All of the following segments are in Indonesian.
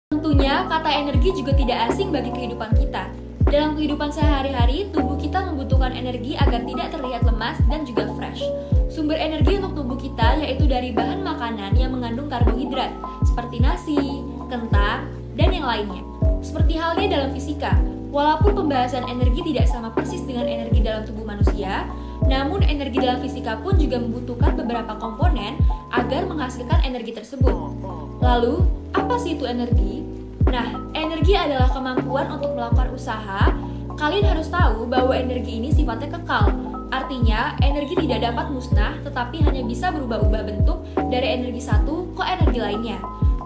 Tentunya, kata energi juga tidak asing bagi kehidupan kita. Dalam kehidupan sehari-hari, tubuh kita membutuhkan energi agar tidak terlihat lemas dan juga fresh. Sumber energi untuk tubuh kita yaitu dari bahan makanan yang mengandung karbohidrat, seperti nasi, kentang, dan yang lainnya. Seperti halnya dalam fisika, walaupun pembahasan energi tidak sama persis dengan energi dalam tubuh manusia, namun energi dalam fisika pun juga membutuhkan beberapa komponen agar menghasilkan energi tersebut. Lalu, apa sih itu energi? Nah, energi adalah kemampuan untuk melakukan usaha. Kalian harus tahu bahwa energi ini sifatnya kekal. Artinya, energi tidak dapat musnah, tetapi hanya bisa berubah-ubah bentuk dari energi satu ke energi lainnya.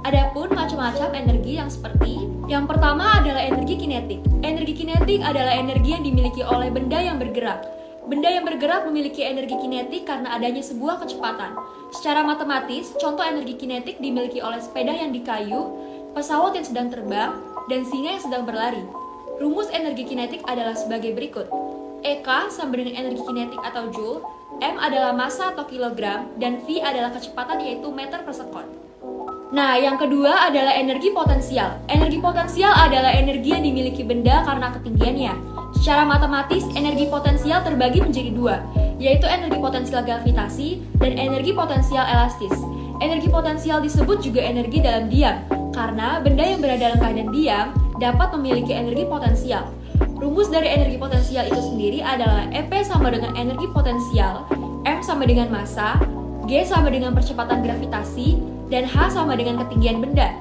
Adapun macam-macam energi yang seperti yang pertama adalah energi kinetik. Energi kinetik adalah energi yang dimiliki oleh benda yang bergerak. Benda yang bergerak memiliki energi kinetik karena adanya sebuah kecepatan. Secara matematis, contoh energi kinetik dimiliki oleh sepeda yang di kayu, pesawat yang sedang terbang, dan singa yang sedang berlari. Rumus energi kinetik adalah sebagai berikut. EK sama dengan energi kinetik atau Joule, M adalah massa atau kilogram, dan V adalah kecepatan yaitu meter per sekon. Nah, yang kedua adalah energi potensial. Energi potensial adalah energi yang dimiliki benda karena ketinggiannya. Secara matematis, energi potensial terbagi menjadi dua, yaitu energi potensial gravitasi dan energi potensial elastis. Energi potensial disebut juga energi dalam diam, karena benda yang berada dalam keadaan diam dapat memiliki energi potensial. Rumus dari energi potensial itu sendiri adalah EP sama dengan energi potensial, M sama dengan massa, G sama dengan percepatan gravitasi, dan H sama dengan ketinggian benda.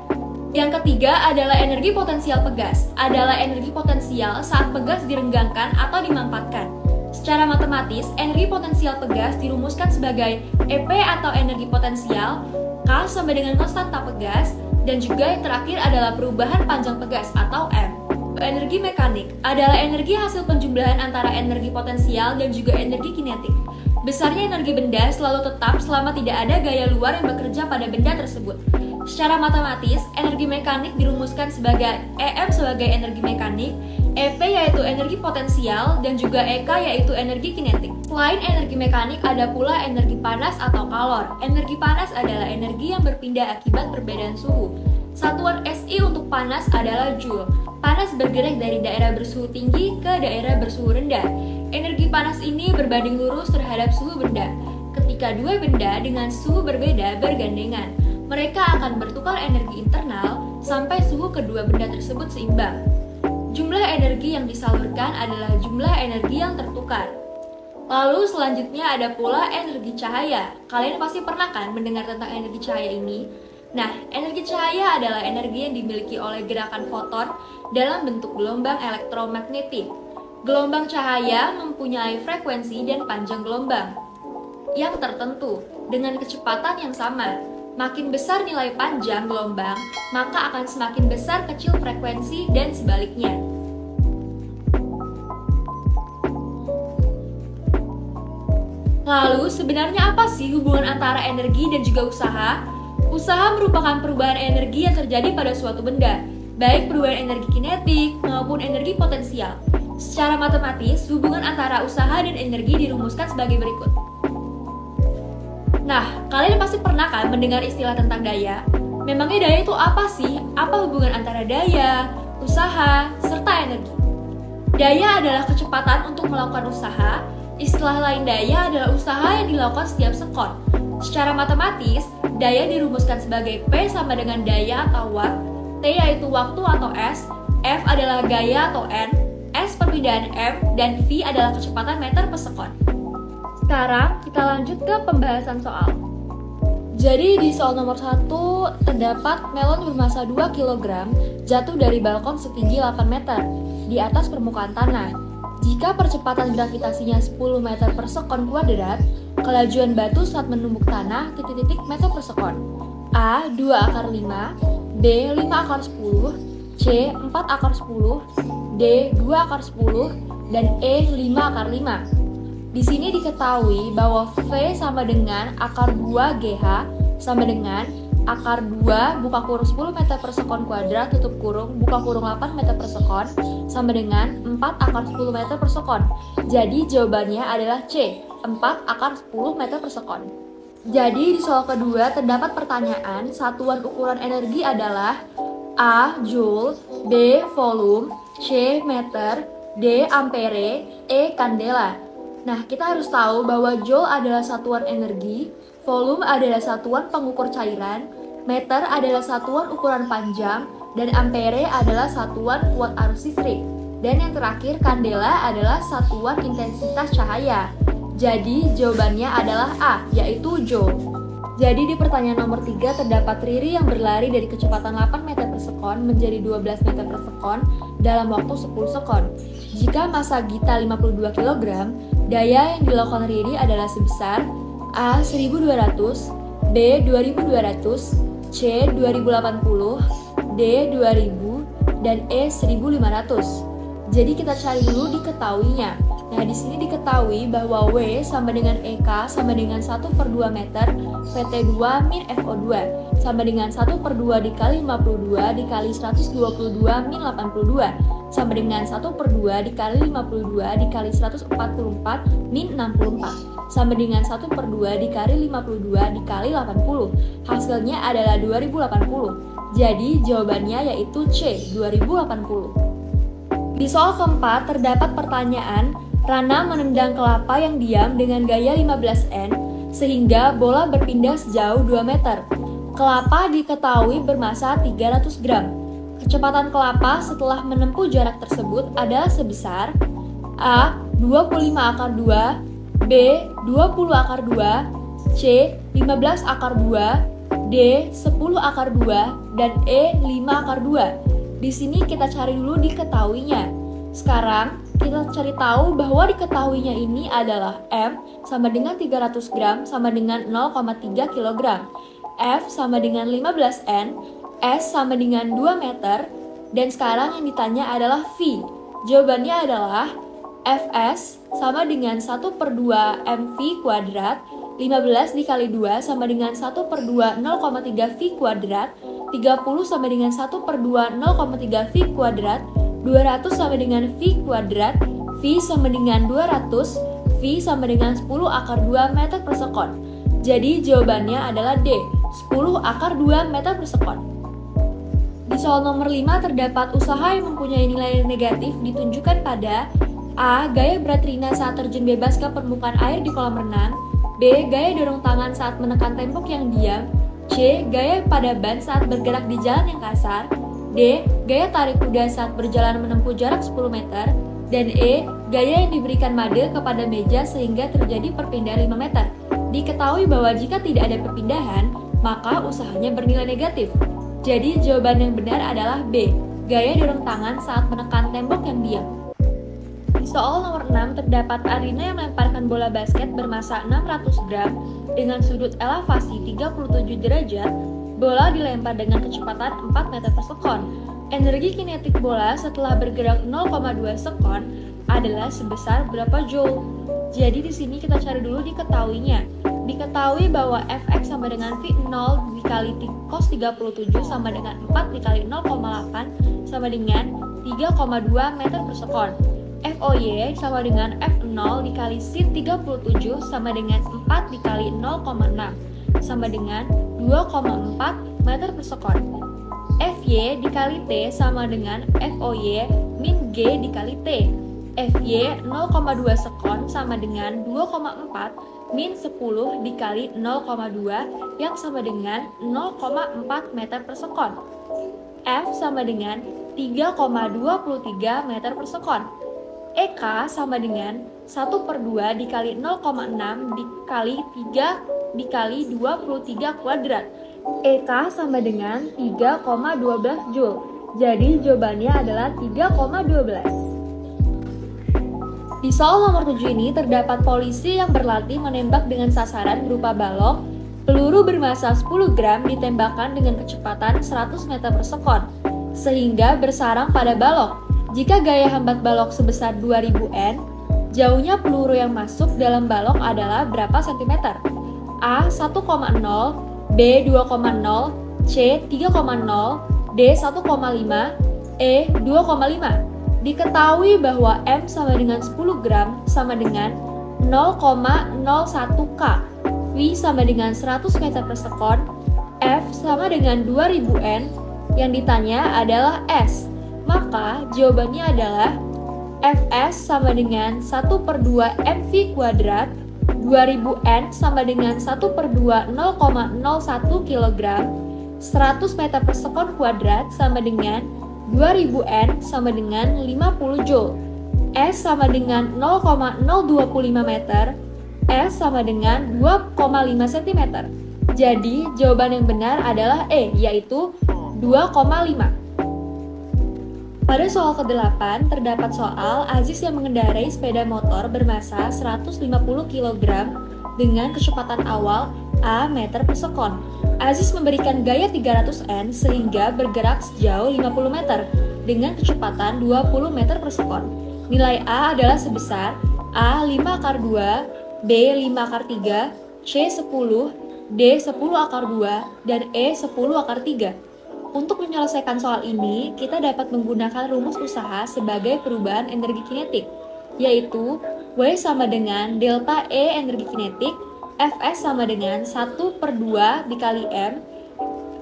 Yang ketiga adalah energi potensial pegas, adalah energi potensial saat pegas direnggangkan atau dimampatkan. Secara matematis, energi potensial pegas dirumuskan sebagai EP atau energi potensial, K sama dengan konstanta pegas, dan juga yang terakhir adalah perubahan panjang pegas atau M. Energi mekanik adalah energi hasil penjumlahan antara energi potensial dan juga energi kinetik. Besarnya energi benda selalu tetap selama tidak ada gaya luar yang bekerja pada benda tersebut. Secara matematis, energi mekanik dirumuskan sebagai EM sebagai energi mekanik, EP yaitu energi potensial, dan juga EK yaitu energi kinetik. Selain energi mekanik, ada pula energi panas atau kalor. Energi panas adalah energi yang berpindah akibat perbedaan suhu. Satuan SI untuk panas adalah Joule. Panas bergerak dari daerah bersuhu tinggi ke daerah bersuhu rendah. Energi panas ini berbanding lurus terhadap suhu benda. Ketika dua benda dengan suhu berbeda bergandengan, mereka akan bertukar energi internal sampai suhu kedua benda tersebut seimbang. Jumlah energi yang disalurkan adalah jumlah energi yang tertukar. Lalu selanjutnya ada pula energi cahaya. Kalian pasti pernah kan mendengar tentang energi cahaya ini? Nah, energi cahaya adalah energi yang dimiliki oleh gerakan foton dalam bentuk gelombang elektromagnetik. Gelombang cahaya mempunyai frekuensi dan panjang gelombang yang tertentu dengan kecepatan yang sama. Makin besar nilai panjang gelombang, maka akan semakin besar kecil frekuensi dan sebaliknya. Lalu, sebenarnya apa sih hubungan antara energi dan juga usaha? Usaha merupakan perubahan energi yang terjadi pada suatu benda, baik perubahan energi kinetik maupun energi potensial. Secara matematis, hubungan antara usaha dan energi dirumuskan sebagai berikut. Nah, kalian pasti pernah kan mendengar istilah tentang daya? Memangnya daya itu apa sih? Apa hubungan antara daya, usaha, serta energi? Daya adalah kecepatan untuk melakukan usaha. Istilah lain daya adalah usaha yang dilakukan setiap sekon. Secara matematis, daya dirumuskan sebagai P sama dengan daya atau watt, T yaitu waktu atau S, F adalah gaya atau N, S perpindahan M, dan V adalah kecepatan meter per sekon. Sekarang kita lanjut ke pembahasan soal. Jadi di soal nomor 1 terdapat melon bermassa 2 kg jatuh dari balkon setinggi 8 meter di atas permukaan tanah. Jika percepatan gravitasinya 10 meter per sekon kuadrat, kelajuan batu saat menumbuk tanah titik-titik meter per sekon. A 2 akar 5, B 5 akar 10, C 4 akar 10, D 2 akar 10, dan E 5 akar 5. Di sini diketahui bahwa V sama dengan akar 2 GH sama dengan akar 2 buka kurung 10 meter per sekon kuadrat tutup kurung buka kurung 8 meter per sekon sama dengan 4 akar 10 meter per sekon. Jadi jawabannya adalah C, 4 akar 10 meter per sekon. Jadi di soal kedua terdapat pertanyaan satuan ukuran energi adalah A. Joule, B. Volume, C. Meter, D. Ampere, E. Kandela. Nah, kita harus tahu bahwa Joule adalah satuan energi, volume adalah satuan pengukur cairan, meter adalah satuan ukuran panjang, dan ampere adalah satuan kuat arus listrik. Dan yang terakhir, kandela adalah satuan intensitas cahaya. Jadi jawabannya adalah A, yaitu Joule. Jadi di pertanyaan nomor 3 terdapat Riri yang berlari dari kecepatan 8 meter per sekon menjadi 12 meter per sekon dalam waktu 10 sekon. Jika massa Gita 52 kg, daya yang dilakukan Riri adalah sebesar A. 1200, B. 2200, C. 2080, D. 2000, dan E. 1500. Jadi kita cari dulu diketahuinya. Nah, di sini diketahui bahwa W sama dengan EK sama dengan 1/2 meter PT2 min FO2 sama dengan 1/2 dikali 52 dikali 122 min 82 sama dengan 1/2 dikali 52 dikali 144 min 64 sama dengan 1/2 dikali 52 dikali 80. Hasilnya adalah 2080. Jadi jawabannya yaitu C, 2080. Di soal keempat terdapat pertanyaan, Rana menendang kelapa yang diam dengan gaya 15 N sehingga bola berpindah sejauh 2 meter. Kelapa diketahui bermassa 300 gram. Kecepatan kelapa setelah menempuh jarak tersebut adalah sebesar A. 25/2, B. 20/2, C. 15/2, D. 10/2, dan E. 5/2. Di sini kita cari dulu diketahuinya. Sekarang kita cari tahu bahwa diketahuinya ini adalah M sama dengan 300 gram sama dengan 0,3 kg, F sama dengan 15 N, S sama dengan 2 meter, dan sekarang yang ditanya adalah V. Jawabannya adalah Fs sama dengan 1/2 mv kuadrat, 15 dikali 2 sama dengan 1/2 0,3 V kuadrat, 30 sama dengan 1/2 0,3 V kuadrat, 200 sama dengan V kuadrat, V sama dengan 200, V sama dengan 10/2 meter per sekon. Jadi jawabannya adalah D, 10/2 meter per sekon. Di soal nomor 5 terdapat usaha yang mempunyai nilai negatif ditunjukkan pada A. Gaya berat Rina saat terjun bebas ke permukaan air di kolam renang, B. Gaya dorong tangan saat menekan tembok yang diam, C. Gaya pada ban saat bergerak di jalan yang kasar, D. Gaya tarik kuda saat berjalan menempuh jarak 10 meter, dan E. Gaya yang diberikan Made kepada meja sehingga terjadi perpindahan 5 meter. Diketahui bahwa jika tidak ada perpindahan, maka usahanya bernilai negatif. Jadi jawaban yang benar adalah B. Gaya dorong tangan saat menekan tembok yang diam. Di soal nomor 6 terdapat Arina yang melemparkan bola basket bermassa 600 gram dengan sudut elevasi 37 derajat. Bola dilempar dengan kecepatan 4 meter per sekon. Energi kinetik bola setelah bergerak 0,2 sekon adalah sebesar berapa joule? Jadi di sini kita cari dulu diketahuinya. Diketahui bahwa Fx sama dengan V0 dikali cos 37 sama dengan 4 dikali 0,8 sama dengan 3,2 meter per sekon. FOY sama dengan F0 dikali sin 37 sama dengan 4 dikali 0,6 sama dengan 2,4 meter per sekon. FY dikali T sama dengan FOY min G dikali T. FY 0,2 sekon sama dengan 2,4 min 10 dikali 0,2 yang sama dengan 0,4 meter per sekon. F sama dengan 3,23 meter per sekon. EK sama dengan 1/2 dikali 0,6 dikali 3 dikali 23 kuadrat. EK sama dengan 3,12 Joule. Jadi jawabannya adalah 3,12. Di soal nomor 7 ini terdapat polisi yang berlatih menembak dengan sasaran berupa balok. Peluru bermassa 10 gram ditembakkan dengan kecepatan 100 meter per sekon, sehingga bersarang pada balok. Jika gaya hambat balok sebesar 2000 N, jauhnya peluru yang masuk dalam balok adalah berapa sentimeter? A. 1,0, B. 2,0, C. 3,0, D. 1,5, E. 2,5. Diketahui bahwa M sama dengan 10 gram sama dengan 0,01 K, V sama dengan 100 meter per sekon, F sama dengan 2000 N, Yang ditanya adalah S. Maka jawabannya adalah Fs sama dengan 1/2 mv kuadrat, 2000 N sama dengan 1/2 0,01 kg, 100 meter per sekon kuadrat sama dengan 2000 N sama dengan 50 Joule. S sama dengan 0,025 meter, S sama dengan 2,5 cm. Jadi jawaban yang benar adalah E, yaitu 2,5. Pada soal ke-8 terdapat soal Aziz yang mengendarai sepeda motor bermassa 150 kg dengan kecepatan awal A meter per sekon. Aziz memberikan gaya 300 N sehingga bergerak sejauh 50 meter dengan kecepatan 20 meter per sekon. Nilai A adalah sebesar A 5 akar 2, B 5 akar 3, C 10, D 10 akar 2, dan E 10 akar 3. Untuk menyelesaikan soal ini, kita dapat menggunakan rumus usaha sebagai perubahan energi kinetik, yaitu W sama dengan delta E energi kinetik, Fs sama dengan 1/2 dikali M,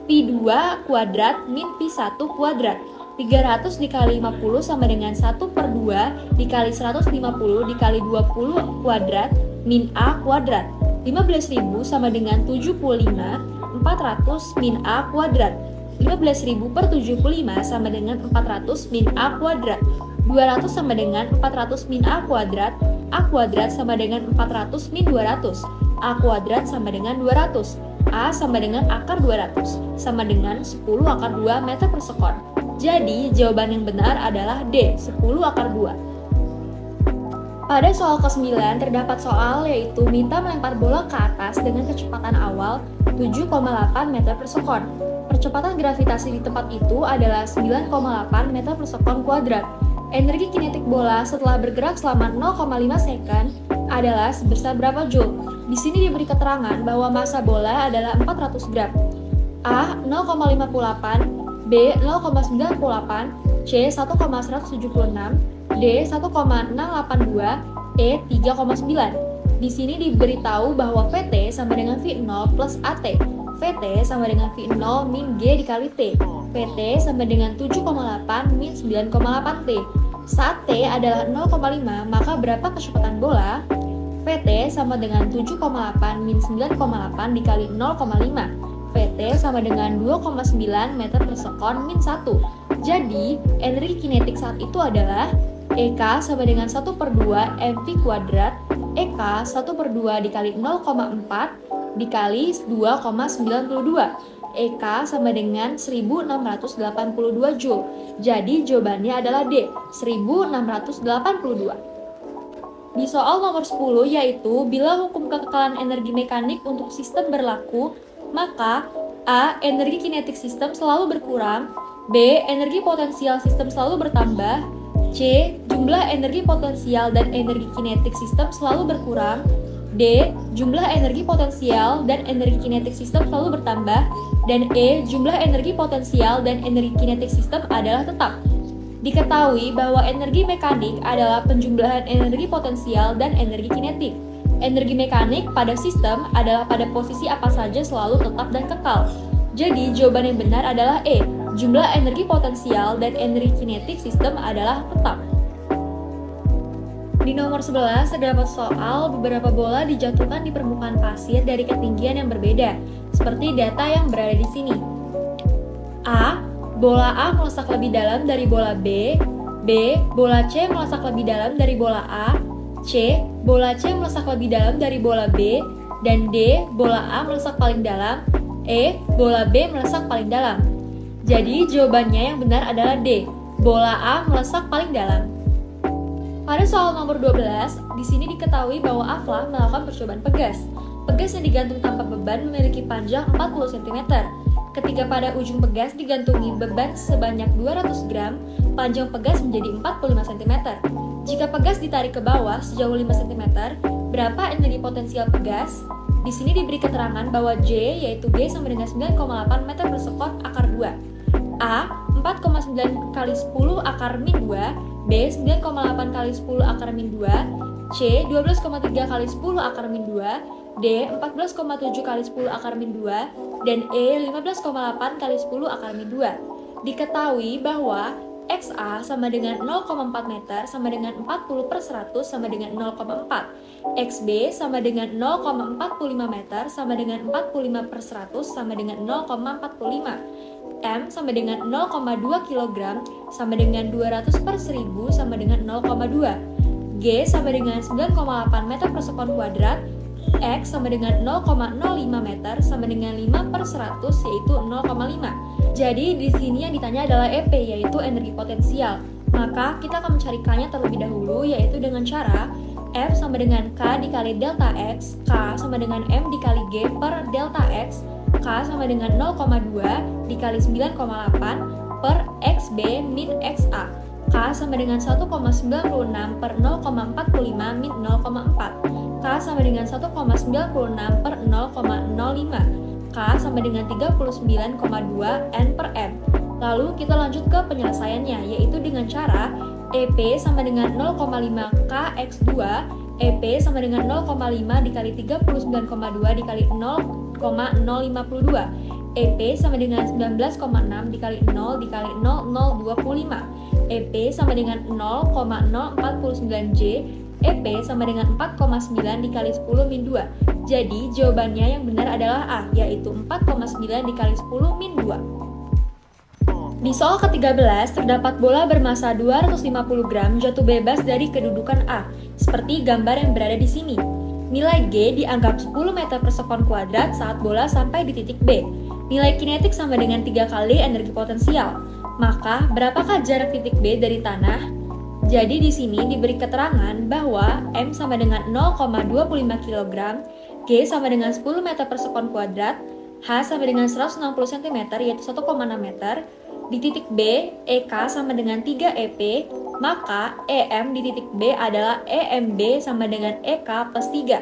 V2 kuadrat min V1 kuadrat. 300 dikali 50 sama dengan 1/2 dikali 150 dikali 20 kuadrat min A kuadrat. 15.000 sama dengan 75, 400 min A kuadrat. 15.000 per 75 sama dengan 400 min A kuadrat. 200 sama dengan 400 min A kuadrat sama dengan 400 min 200. A kuadrat sama dengan 200. A sama dengan akar 200, sama dengan 10 akar 2 meter per sekon. Jadi, jawaban yang benar adalah D, 10 akar 2. Pada soal ke-9 terdapat soal yaitu minta melempar bola ke atas dengan kecepatan awal 7,8 meter per sekon. Percepatan gravitasi di tempat itu adalah 9,8 meter per sekon kuadrat. Energi kinetik bola setelah bergerak selama 0,5 second adalah sebesar berapa Joule? Di sini diberi keterangan bahwa massa bola adalah 400 gram. A 0,58, B 0,98, C 1,176, D 1,682, E 3,9. Di sini diberitahu bahwa VT sama dengan V0 plus AT. VT sama dengan V0 min G dikali T. VT sama dengan 7,8 min 9,8 T. Saat T adalah 0,5, maka berapa kecepatan bola? VT sama dengan 7,8 min 9,8 dikali 0,5. VT sama dengan 2,9 meter per sekon min 1. Jadi, energi kinetik saat itu adalah EK sama dengan 1/2 mv kuadrat, EK 1/2 dikali 0,4 dikali 2,92. EK sama dengan 1682 Joule. Jadi jawabannya adalah D, 1682. Di soal nomor 10 yaitu bila hukum kekekalan energi mekanik untuk sistem berlaku, maka A. Energi kinetik sistem selalu berkurang, B. Energi potensial sistem selalu bertambah, C. Jumlah energi potensial dan energi kinetik sistem selalu berkurang, D. Jumlah energi potensial dan energi kinetik sistem selalu bertambah, dan E. Jumlah energi potensial dan energi kinetik sistem adalah tetap. Diketahui bahwa energi mekanik adalah penjumlahan energi potensial dan energi kinetik. Energi mekanik pada sistem adalah pada posisi apa saja selalu tetap dan kekal. Jadi jawaban yang benar adalah E. Jumlah energi potensial dan energi kinetik sistem adalah tetap. Di nomor 11 terdapat soal beberapa bola dijatuhkan di permukaan pasir dari ketinggian yang berbeda, seperti data yang berada di sini. A. Bola A melesak lebih dalam dari bola B. B. Bola C melesak lebih dalam dari bola A. C. Bola C melesak lebih dalam dari bola B. Dan D. Bola A melesak paling dalam. E. Bola B melesak paling dalam. Jadi jawabannya yang benar adalah D. Bola A melesak paling dalam. Pada soal nomor 12, di sini diketahui bahwa Aflah melakukan percobaan pegas. Pegas yang digantung tanpa beban memiliki panjang 40 cm. Ketika pada ujung pegas digantungi beban sebanyak 200 gram, panjang pegas menjadi 45 cm. Jika pegas ditarik ke bawah sejauh 5 cm, berapa energi potensial pegas? Di sini diberi keterangan bahwa J yaitu G sama dengan 9,8 meter per sekon akar 2. A 4,9 kali 10 akar min 2, B 9,8 kali 10 akar min 2, C 12,3 kali 10 akar min 2, D 14,7 kali 10 akar min 2, dan E 15,8 kali 10 akar min 2. Diketahui bahwa XA sama dengan 0,4 meter sama dengan 40 per 100 sama dengan 0,4. XB sama dengan 0,45 meter sama dengan 45 per 100 sama dengan 0,45. M sama dengan 0,2 kg sama dengan 200 per 1000 sama dengan 0,2. G sama dengan 9,8 meter per sekon kuadrat. X sama dengan 0,05 meter sama dengan 5 per 100 yaitu 0,5. Jadi di sini yang ditanya adalah EP yaitu energi potensial. Maka kita akan mencarikannya terlebih dahulu yaitu dengan cara F sama dengan K dikali delta X, K sama dengan M dikali G per delta X, K sama dengan 0,2 dikali 9,8 per XB min XA. K sama dengan 1,96 per 0,45 min 0,4. K sama dengan 1,96 per 0,05. K sama dengan 39,2 N per M. Lalu kita lanjut ke penyelesaiannya, yaitu dengan cara EP sama dengan 0,5 Kx2, EP sama dengan 0,5 dikali 39,2 dikali 0,052. EP sama dengan 19,6 dikali 0 dikali 0,025. EP sama dengan 0,049J. EP sama dengan 4,9 dikali 10 min 2. Jadi jawabannya yang benar adalah A, yaitu 4,9 dikali 10 min 2. Di soal ke-13, terdapat bola bermasa 250 gram jatuh bebas dari kedudukan A, seperti gambar yang berada di sini. Nilai G dianggap 10 meter per sekon kuadrat saat bola sampai di titik B. Nilai kinetik sama dengan 3 kali energi potensial. Maka, berapakah jarak titik B dari tanah? Jadi di sini diberi keterangan bahwa M sama dengan 0,25 kg, G sama dengan 10 meter per sekon kuadrat, H sama dengan 160 cm yaitu 1,6 meter. Di titik B, EK sama dengan 3 EP, maka EM di titik B adalah EMB sama dengan EK plus 3.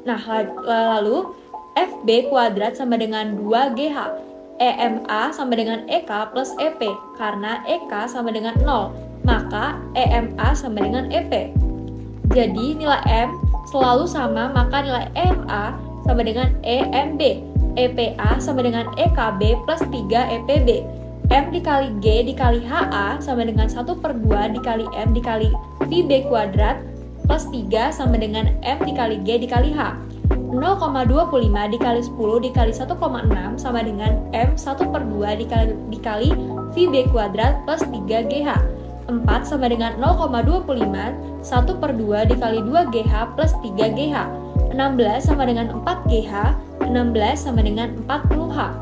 Nah, lalu FB kuadrat sama dengan 2GH. EMA sama dengan EK plus EP, karena EK sama dengan 0, maka EMA sama dengan EP. Jadi nilai M selalu sama, maka nilai EMA sama dengan EMB. EPA sama dengan EKB plus 3 EPB. M dikali G dikali HA sama dengan 1/2 dikali M dikali VB kuadrat plus 3 sama dengan M dikali G dikali H. 0,25 dikali 10 dikali 1,6 sama dengan M 1/2 dikali VB kuadrat plus 3GH. 4 sama dengan 0,25 1/2 dikali 2GH plus 3GH. 16 sama dengan 4GH. 16 sama dengan 40H.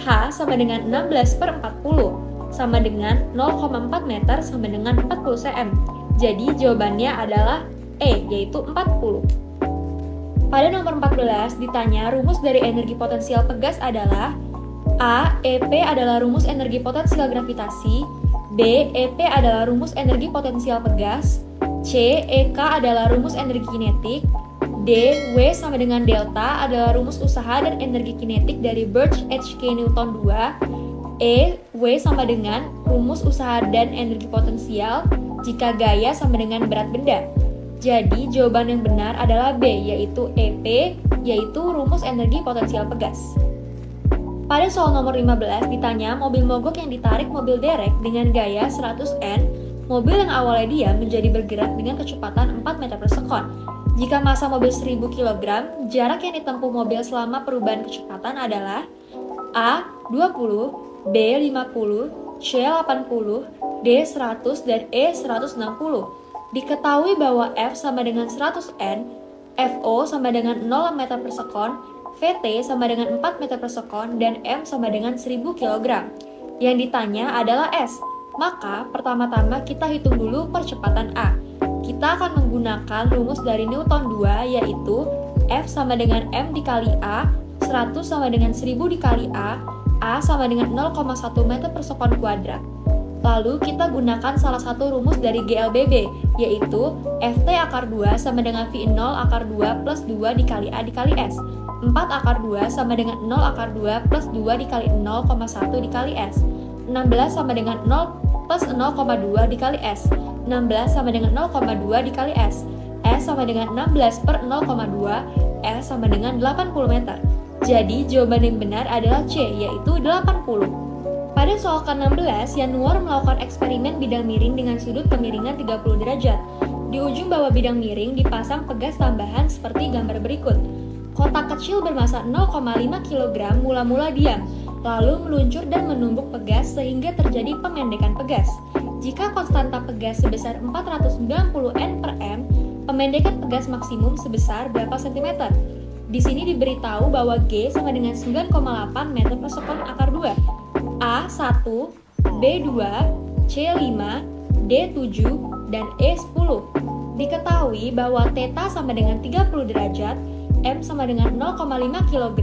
H sama dengan 16/40 sama dengan 0,4 meter sama dengan 40 cm. Jadi jawabannya adalah E, yaitu 40. Pada nomor 14 ditanya rumus dari energi potensial pegas adalah A. EP adalah rumus energi potensial gravitasi. B. EP adalah rumus energi potensial pegas. C. EK adalah rumus energi kinetik. D. W sama dengan delta adalah rumus usaha dan energi kinetik dari Birch H.K. Newton 2. E. W sama dengan rumus usaha dan energi potensial jika gaya sama dengan berat benda. Jadi jawaban yang benar adalah B, yaitu EP, yaitu rumus energi potensial pegas. Pada soal nomor 15 ditanya mobil mogok yang ditarik mobil derek dengan gaya 100N, mobil yang awalnya diam menjadi bergerak dengan kecepatan 4 meter per sekon. Jika massa mobil 1000 kg, jarak yang ditempuh mobil selama perubahan kecepatan adalah A. 20, B. 50, C. 80, D. 100, dan E. 160. Diketahui bahwa F sama dengan 100N, FO sama dengan 0 meter per sekon, VT sama dengan 4 meter per sekon, dan M sama dengan 1000 kg. Yang ditanya adalah S. Maka pertama-tama kita hitung dulu percepatan A. Kita akan menggunakan rumus dari Newton 2, yaitu F sama dengan M dikali A, 100 sama dengan 1000 dikali A sama dengan 0,1 meter per sekon kuadrat. Lalu kita gunakan salah satu rumus dari GLBB, yaitu Ft akar 2 sama dengan V0 akar 2 plus 2 dikali A dikali S. 4 akar 2 sama dengan 0 akar 2 plus 2 dikali 0,1 dikali S. 16 sama dengan 0 plus 0,2 dikali S. 16 sama dengan 0,2 dikali S. S sama dengan 16 per 0,2. S sama dengan 80 meter. Jadi jawaban yang benar adalah C, yaitu 80. Pada Pada soal ke-16, Yanuar melakukan eksperimen bidang miring dengan sudut kemiringan 30 derajat. Di ujung bawah bidang miring dipasang pegas tambahan seperti gambar berikut. Kotak kecil bermassa 0,5 kg mula-mula diam, lalu meluncur dan menumbuk pegas sehingga terjadi pemendekan pegas. Jika konstanta pegas sebesar 490 N per M, pemendekan pegas maksimum sebesar berapa cm? Di sini diberitahu bahwa G sama dengan 9,8 meter per sekon akar 2. A1, B2, C5, D7, dan E10. Diketahui bahwa θ sama dengan 30 derajat, M sama dengan 0,5 kg,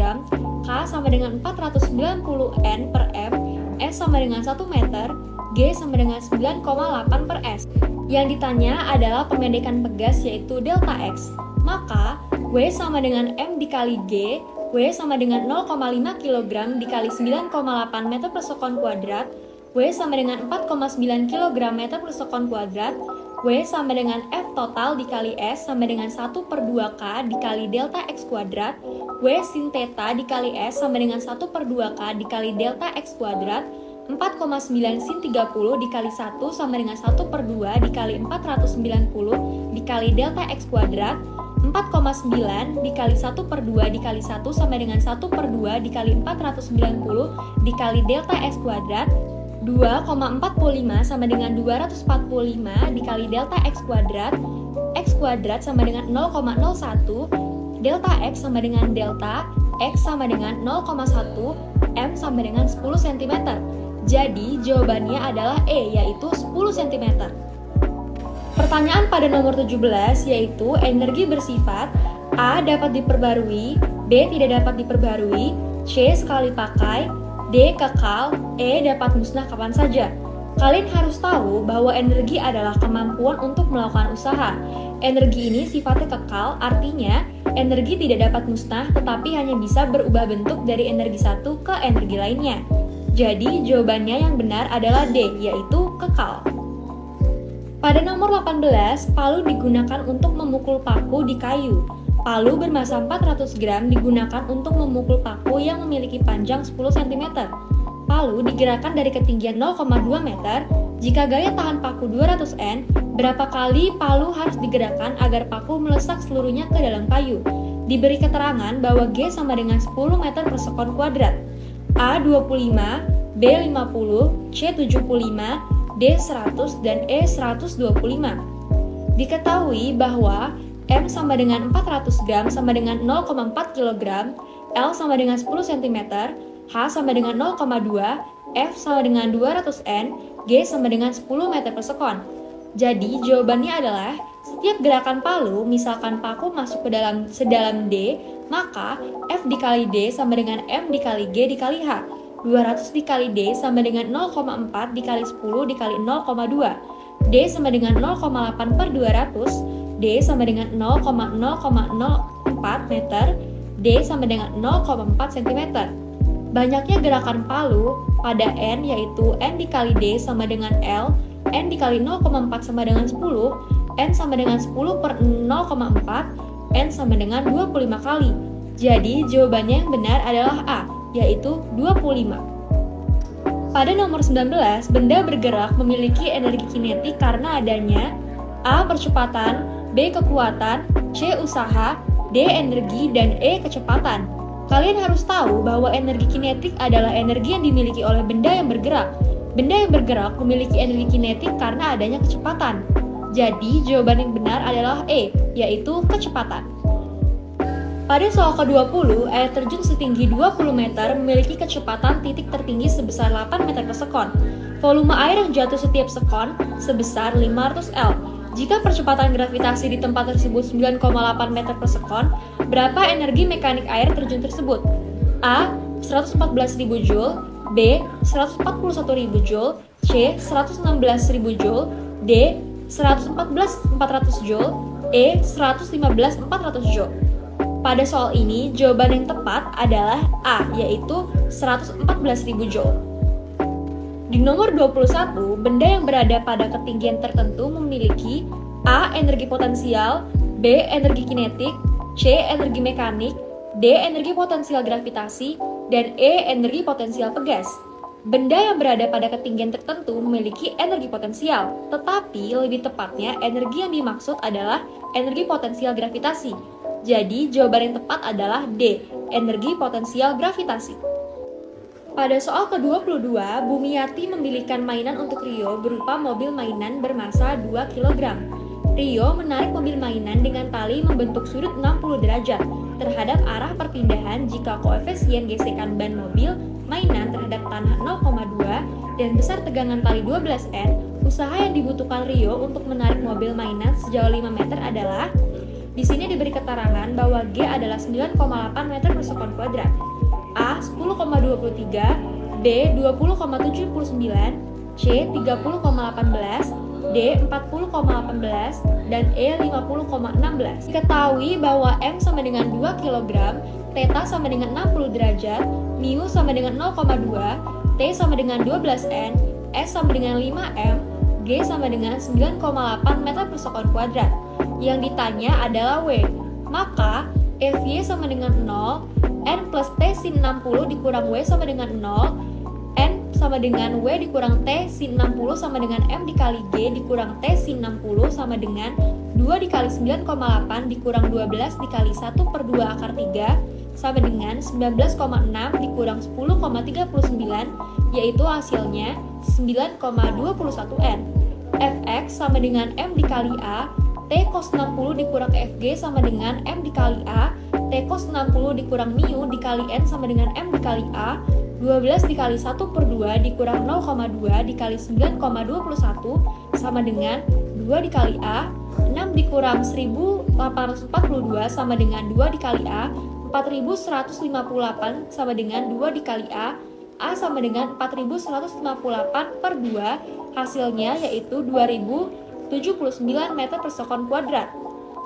K sama dengan 490 N per M, S sama dengan 1 meter, G sama dengan 9,8 per S. Yang ditanya adalah pemendekan pegas yaitu delta X. Maka, W sama dengan M dikali G, W sama dengan 0,5 kg dikali 9,8 meter per sekon kuadrat, W sama dengan 4,9 kg meter per sekon kuadrat, W sama dengan F total dikali S sama dengan 1 per 2K dikali delta X kuadrat, W sin theta dikali S sama dengan 1 per 2K dikali delta X kuadrat, 4,9 sin 30 dikali 1 sama dengan 1 per 2 dikali 490 dikali delta X kuadrat, 4,9 dikali 1 per 2 dikali 1 sama dengan 1 per 2 dikali 490 dikali delta X kuadrat, 2,45 sama dengan 245 dikali delta X kuadrat sama dengan 0,01, delta X sama dengan delta, X sama dengan 0,1, M sama dengan 10 cm. Jadi jawabannya adalah E, yaitu 10 cm. Pertanyaan pada nomor 17 yaitu energi bersifat A dapat diperbarui, B tidak dapat diperbarui, C sekali pakai, D kekal, E dapat musnah kapan saja. Kalian harus tahu bahwa energi adalah kemampuan untuk melakukan usaha. Energi ini sifatnya kekal, artinya energi tidak dapat musnah tetapi hanya bisa berubah bentuk dari energi satu ke energi lainnya. Jadi jawabannya yang benar adalah D, yaitu kekal. Pada nomor 18, palu digunakan untuk memukul paku di kayu. Palu bermassa 400 gram digunakan untuk memukul paku yang memiliki panjang 10 cm. Palu digerakkan dari ketinggian 0,2 meter. Jika gaya tahan paku 200 N, berapa kali palu harus digerakkan agar paku melesak seluruhnya ke dalam kayu? Diberi keterangan bahwa G sama dengan 10 meter per sekon kuadrat. A 25, B 50, C 75, D 100, dan E 125. Diketahui bahwa M sama dengan 400 gram sama dengan 0,4 kg, L sama dengan 10 cm, H sama dengan 0,2, F sama dengan 200 N, G sama dengan 10 meter per sekon. Jadi jawabannya adalah setiap gerakan palu, misalkan paku masuk ke dalam sedalam D, maka F dikali D sama dengan M dikali G dikali H. 200 dikali D sama dengan 0,4 dikali 10 dikali 0,2. D sama dengan 0,8 per 200. D sama dengan 0,004 meter. D sama dengan 0,4 cm. Banyaknya gerakan palu pada N yaitu N dikali D sama dengan L, N dikali 0,4 sama dengan 10, N sama dengan 10 per 0,4, N sama dengan 25 kali. Jadi jawabannya yang benar adalah A, yaitu 25. Pada nomor 19, benda bergerak memiliki energi kinetik karena adanya A. Percepatan, B. Kekuatan, C. Usaha, D. Energi, dan E. Kecepatan. Kalian harus tahu bahwa energi kinetik adalah energi yang dimiliki oleh benda yang bergerak. Benda yang bergerak memiliki energi kinetik karena adanya kecepatan. Jadi jawaban yang benar adalah E, yaitu kecepatan. Pada soal ke-20, air terjun setinggi 20 meter memiliki kecepatan titik tertinggi sebesar 8 meter per sekon. Volume air yang jatuh setiap sekon sebesar 500 L. Jika percepatan gravitasi di tempat tersebut 9,8 meter per sekon, berapa energi mekanik air terjun tersebut? A. 114.000 Joule, B. 141.000 Joule, C. 116.000 Joule, D. 114.400 Joule, E. 115.400 Joule. Pada soal ini, jawaban yang tepat adalah A, yaitu 114.000 Joule. Di nomor 21, benda yang berada pada ketinggian tertentu memiliki A. Energi potensial, B. Energi kinetik, C. Energi mekanik, D. Energi potensial gravitasi, dan E. Energi potensial pegas. Benda yang berada pada ketinggian tertentu memiliki energi potensial, tetapi lebih tepatnya energi yang dimaksud adalah energi potensial gravitasi. Jadi, jawaban yang tepat adalah D, energi potensial gravitasi. Pada soal ke-22, Bumiati memilihkan mainan untuk Rio berupa mobil mainan bermassa 2 kg. Rio menarik mobil mainan dengan tali membentuk sudut 60 derajat terhadap arah perpindahan jika koefisien gesekan ban mobil mainan terhadap tanah 0,2 dan besar tegangan tali 12 N. Usaha yang dibutuhkan Rio untuk menarik mobil mainan sejauh 5 meter adalah, di sini diberi keterangan bahwa G adalah 9,8 meter per sekon kuadrat, A 10,23, B 20,79, C 30,18, D 40,18, dan E 50,16. Diketahui bahwa M sama dengan 2 kg, Theta sama dengan 60 derajat, Mu sama dengan 0,2, T sama dengan 12 N, S sama dengan 5 M, G sama dengan 9,8 meter per sekon kuadrat. Yang ditanya adalah W. Maka Fy sama dengan 0, N plus T sin 60 dikurang W sama dengan 0, N sama dengan W dikurang T sin 60 sama dengan M dikali G dikurang T sin 60 sama dengan 2 dikali 9,8 dikurang 12 dikali 1 per 2 akar 3 sama dengan 19,6 dikurang 10,39, yaitu hasilnya 9,21 N. Fx sama dengan M dikali A, T cos 60 dikurang Fg sama dengan M dikali A, T cos 60 dikurang Mu dikali N sama dengan M dikali A, 12 dikali 1 per 2 dikurang 0,2 dikali 9,21 sama dengan 2 dikali A, 6 dikurang 1842 sama dengan 2 dikali A, 4158 sama dengan 2 dikali A sama dengan 4158 per 2, hasilnya yaitu 2079 meter per sekon kuadrat.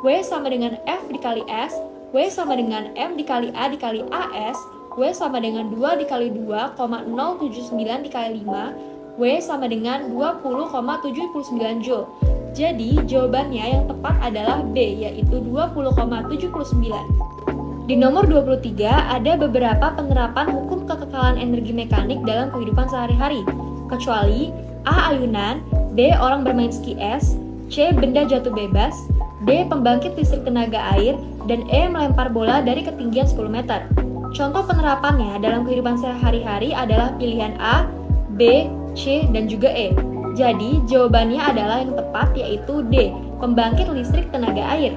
W sama dengan F dikali S, W sama dengan M dikali A dikali AS, W sama dengan 2 dikali 2,079 dikali 5, W sama dengan 20,79 Joule. Jadi, jawabannya yang tepat adalah B, yaitu 20,79. Di nomor 23, ada beberapa penerapan hukum kekekalan energi mekanik dalam kehidupan sehari-hari, kecuali A. Ayunan, B. Orang bermain ski es, C. Benda jatuh bebas, D. Pembangkit listrik tenaga air, dan E. Melempar bola dari ketinggian 10 meter. Contoh penerapannya dalam kehidupan sehari-hari adalah pilihan A, B, C, dan juga E. Jadi, jawabannya adalah yang tepat yaitu D, pembangkit listrik tenaga air.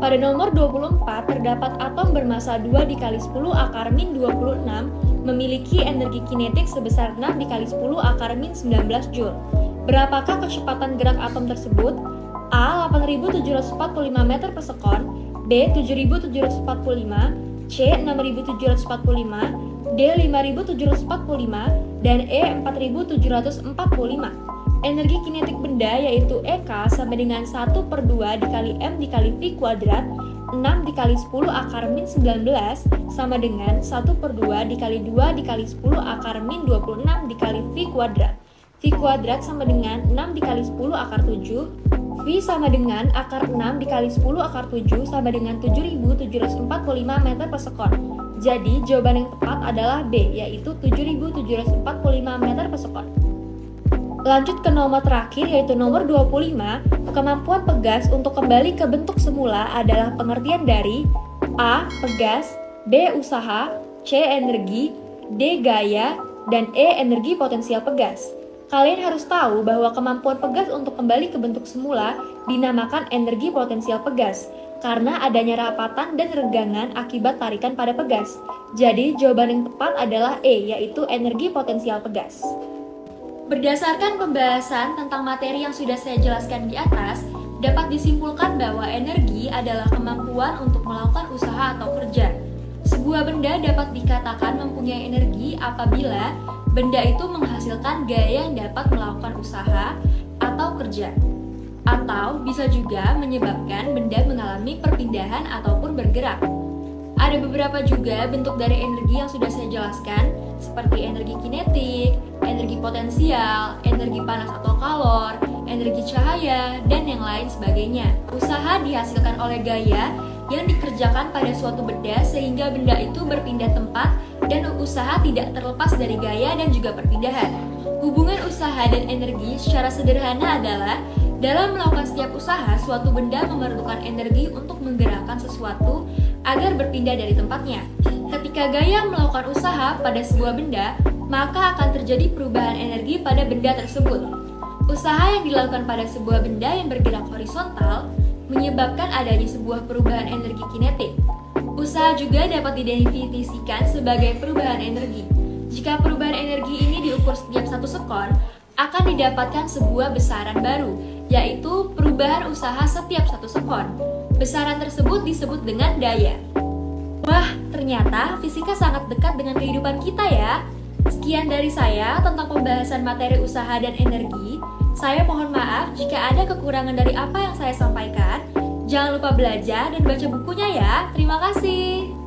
Pada nomor 24, terdapat atom bermassa 2 dikali 10 akar min 26 memiliki energi kinetik sebesar 6 dikali 10 akar min 19 Joule. Berapakah kecepatan gerak atom tersebut? A. 8.745 meter per sekon, B. 7.745, C. 6.745, D. 5.745, dan E. 4.745. Energi kinetik benda yaitu EK sama dengan 1 per 2 dikali M dikali V kuadrat, 6 dikali 10 akar min 19 sama dengan 1 per 2 dikali 2 dikali 10 akar min 26 dikali V kuadrat. V kuadrat sama dengan 6 dikali 10 akar 7, V sama dengan akar 6 dikali 10 akar 7 sama dengan 7.745 meter per sekon. Jadi jawaban yang tepat adalah B, yaitu 7.745 meter per sekon. Lanjut ke nomor terakhir yaitu nomor 25, kemampuan pegas untuk kembali ke bentuk semula adalah pengertian dari A. Pegas, B. Usaha, C. Energi, D. Gaya, dan E. Energi potensial pegas. Kalian harus tahu bahwa kemampuan pegas untuk kembali ke bentuk semula dinamakan energi potensial pegas karena adanya rapatan dan regangan akibat tarikan pada pegas. Jadi jawaban yang tepat adalah E, yaitu energi potensial pegas. Berdasarkan pembahasan tentang materi yang sudah saya jelaskan di atas, dapat disimpulkan bahwa energi adalah kemampuan untuk melakukan usaha atau kerja. Sebuah benda dapat dikatakan mempunyai energi apabila benda itu menghasilkan gaya yang dapat melakukan usaha atau kerja, atau bisa juga menyebabkan benda mengalami perpindahan ataupun bergerak. Ada beberapa juga bentuk dari energi yang sudah saya jelaskan, seperti energi kinetik, energi potensial, energi panas atau kalor, energi cahaya, dan yang lain sebagainya. Usaha dihasilkan oleh gaya yang dikerjakan pada suatu benda sehingga benda itu berpindah tempat, dan usaha tidak terlepas dari gaya dan juga perpindahan. Hubungan usaha dan energi secara sederhana adalah dalam melakukan setiap usaha, suatu benda memerlukan energi untuk menggerakkan sesuatu agar berpindah dari tempatnya. Ketika gaya melakukan usaha pada sebuah benda, maka akan terjadi perubahan energi pada benda tersebut. Usaha yang dilakukan pada sebuah benda yang bergerak horizontal menyebabkan adanya sebuah perubahan energi kinetik. Usaha juga dapat didefinisikan sebagai perubahan energi. Jika perubahan energi ini diukur setiap 1 sekon, akan didapatkan sebuah besaran baru, yaitu perubahan usaha setiap 1 sekon. Besaran tersebut disebut dengan daya. Wah, ternyata fisika sangat dekat dengan kehidupan kita ya. Sekian dari saya tentang pembahasan materi usaha dan energi. Saya mohon maaf jika ada kekurangan dari apa yang saya sampaikan. Jangan lupa belajar dan baca bukunya ya. Terima kasih.